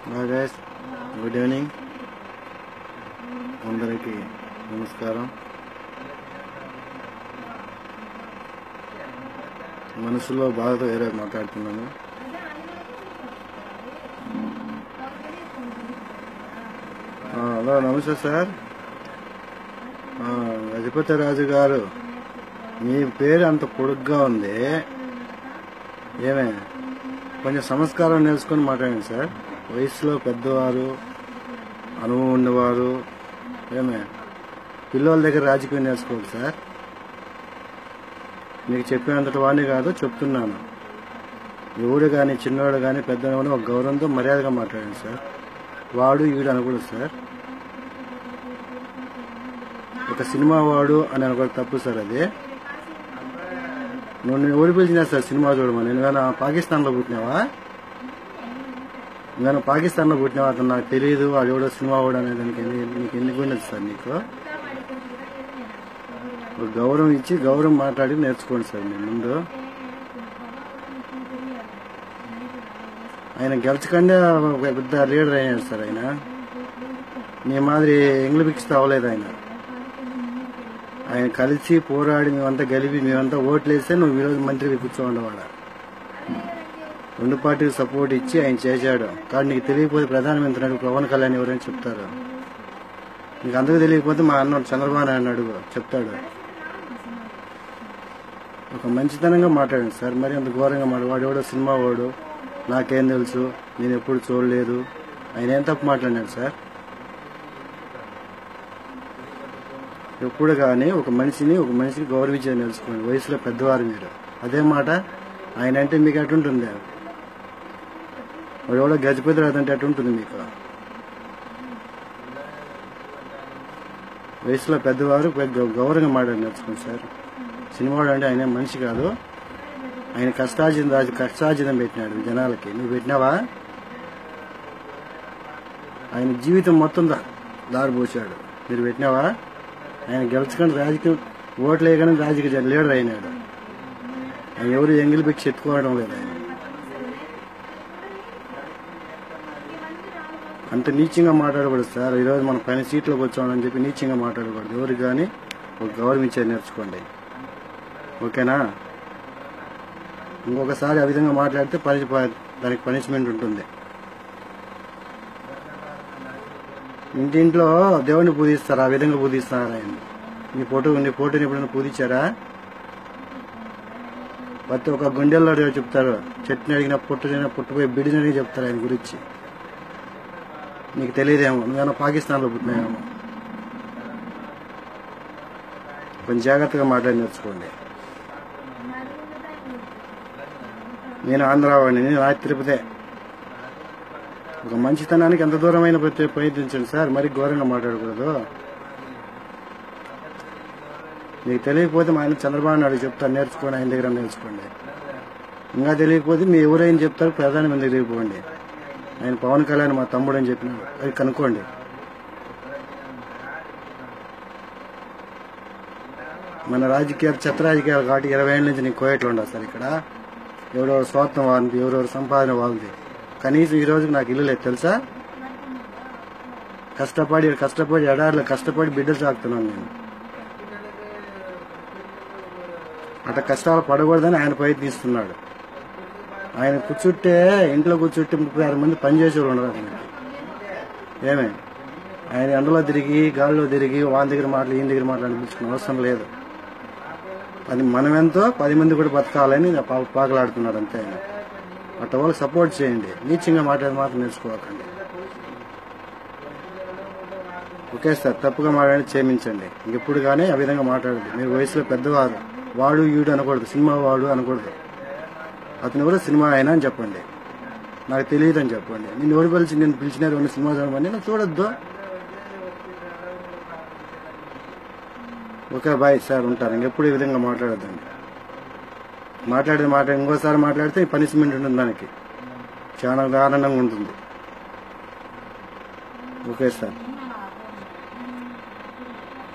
Hi guys, good evening. అందరికీ నమస్కారం. మనసులో బాధతో వేరే మాట్లాడుతున్నాను. హలో, నమస్తే సార్. గజపతి రాజు గారు, మీ పేరు అంత పొడుగ్గా ఉంది. ఏమే కొంచెం సంస్కారం నేర్చుకొని మాట్లాడండి సార్. వయసులో పెద్దవారు, అనుభవం ఉన్నవారు. ఏమే పిల్లల దగ్గర రాజకీయం నేర్చుకోవాలి సార్. మీకు చెప్పేంతటి వాడిని కాదు, చెప్తున్నాను. ఎవడు కానీ, చిన్నవాడు కానీ, పెద్దవాడు ఒక గౌరవంతో మర్యాదగా మాట్లాడండి సార్. వాడు ఈడు అనకూడదు సార్. ఒక సినిమా వాడు అని అనకూడదు, తప్పు సార్ అది. నేను ఎవరు పిలిచినా సార్ సినిమా చూడమని. నేను పాకిస్తాన్లో పుట్టినావా? నేను పాకిస్తాన్లో పుట్టినావా? అతను నాకు తెలియదు, వాడు ఎవడో సినిమా వాడు అనేది దానికి నీకు ఎందుకు ఉండదు సార్. నీకు ఒక గౌరవం ఇచ్చి గౌరవం మాట్లాడి నేర్చుకోండి సార్. నేను ముందు ఆయన గెలిచకుండా ఒక పెద్ద లీడర్ అయినాడు సార్. ఆయన నీ మాదిరి ఎంగిలి పిక్స్ అవ్వలేదు. ఆయన కలిసి పోరాడి మేమంతా గెలిపి మేమంతా ఓట్లేస్తే నువ్వు ఈరోజు మంత్రికి కూర్చోండవాడ. రెండు పార్టీకి సపోర్ట్ ఇచ్చి ఆయన చేశాడు. కానీ నీకు తెలియకపోతే ప్రధానమంత్రి పవన్ కళ్యాణ్ ఎవరైనా చెప్తారు. నీకు అందరూ తెలియకపోతే మా అన్న చంద్రబాబు నాయుడు అడుగు, చెప్తాడు. ఒక మంచితనంగా మాట్లాడండి సార్. మరి అంత ఘోరంగా వాడు ఎవడో సినిమా వాడు, నాకేం తెలుసు, నేను ఎప్పుడు చూడలేదు. ఆయన ఏం తప్పు మాట్లాడినాడు సార్? ఎప్పుడు కానీ ఒక మనిషికి గౌరవించేది నేర్చుకోండి. వయసులో పెద్దవారు మీరు. అదే మాట ఆయన అంటే మీకు ఎటుంటుంది? వాడు ఎవడో గజపతి రాజు అంటే ఎటుంటుంది మీకు? వయసులో పెద్దవారు గౌరవంగా మాట్లాడి నేర్చుకోండి సార్. సినిమాడు అంటే ఆయన మనిషి కాదు. ఆయన కష్టార్జితం పెట్టినాడు జనాలకి. నువ్వు పెట్టినావా? ఆయన జీవితం మొత్తం దారిపోసాడు. మీరు పెట్టినావా? ఆయన గెలుచుకొని రాజకీయం ఓట్లు వేయగానే రాజకీయ లీడర్ అయినాడు. ఆయన ఎవరు ఎంగిలి పెట్టి చెప్పుకోవడం లేదు. ఆయన అంత నీచంగా మాట్లాడకూడదు సార్. ఈరోజు మనం పైన సీట్లోకి వచ్చామని చెప్పి నీచంగా మాట్లాడకూడదు. ఎవరికి కానీ ఒక గౌరవించేది నేర్చుకోండి, ఓకేనా? ఇంకొకసారి ఆ విధంగా మాట్లాడితే దానికి పనిష్మెంట్ ఉంటుంది. ఇంటింట్లో దేవుడిని పూజిస్తారు, ఆ విధంగా పూజిస్తారు. ఆయన నీ ఫోటోని ఎప్పుడైనా పూజించారా? ప్రతి ఒక్క గుండెల్లో చెప్తారు. చెట్టుని అడిగిన పుట్టుపోయి బిడినని చెప్తారు ఆయన గురించి. నీకు తెలియదేమో, నువ్వేమో పాకిస్తాన్లో పుట్టినాయేమో. కొంచెం జాగ్రత్తగా మాట్లాడి నేర్చుకోండి. నేను ఆంధ్రావాడిని, నేను తిరుపతే. ఒక మంచితనానికి ఎంత దూరమైన ప్రయత్నించండి సార్. మరి ఘోరంగా మాట్లాడకూడదు. మీకు తెలియకపోతే మా ఆయన చంద్రబాబు నాయుడు చెప్తారు, నేర్చుకోండి. ఆయన దగ్గర నేర్చుకోండి. ఇంకా తెలియకపోతే మీ ఎవరైనా చెప్తారు, ప్రధానమంత్రి తెలియపోండి. ఆయన పవన్ కళ్యాణ్ మా తమ్ముడు అని చెప్పినాడు, అది కనుక్కోండి. మన రాజకీయాలు చెత్త రాజకీయాలు కాబట్టి 20 ఏళ్ళ నుంచి నీకు కోయట్లు ఉండవు సార్. ఇక్కడ ఎవరెవరు స్వార్థం వాళ్ళది, ఎవరెవరు సంపాదన వాళ్ళది. కనీసం ఈ రోజుకి నాకు ఇల్లు లేదు తెలుసా? కష్టపడి ఎడారిలో కష్టపడి బిడ్డలు సాగుతున్నాను నేను. అట్లా కష్టాలు పడకూడదని ఆయన ప్రయత్నిస్తున్నాడు. ఆయన ఇంట్లో కూర్చుంటే 36 మంది పనిచేసేవారు ఉండరు ఆయనకి. ఏమే ఆయన ఎండలో తిరిగి గాల్లో తిరిగి వాని దగ్గర మాటలు ఈయన దగ్గర మాటలు అనిపించుకునే అవసరం లేదు. అది మనమెంతో 10 మంది కూడా బతకాలని పాకలాడుతున్నాడు అంతే. ఆయన అట్లా వాళ్ళకి సపోర్ట్ చేయండి. నీచంగా మాట్లాడి మాత్రం నేర్చుకోకండి, ఓకే సార్? తప్పుగా మాట్లాడి క్షమించండి. ఇంకెప్పుడు కానీ ఆ విధంగా మాట్లాడదు. మీరు వయసులో పెద్దవారు. వాడు ఈడు అనకూడదు, సినిమా వాడు అనకూడదు. అతను ఎవరో సినిమా అయినా అని చెప్పండి. నాకు తెలియదు అని చెప్పండి. నేను ఎవరు పిలిచినారు ఉన్న సినిమా చూడమని నేను చూడొద్దు. ఓకే బాయ్ సార్, ఉంటాను. ఇంకెప్పుడు ఈ విధంగా మాట్లాడద్దండి. ఇంకోసారి మాట్లాడితే పనిష్మెంట్ ఉంటుంది. దానికి చాలా దారుణంగా ఉంటుంది. Okay sir.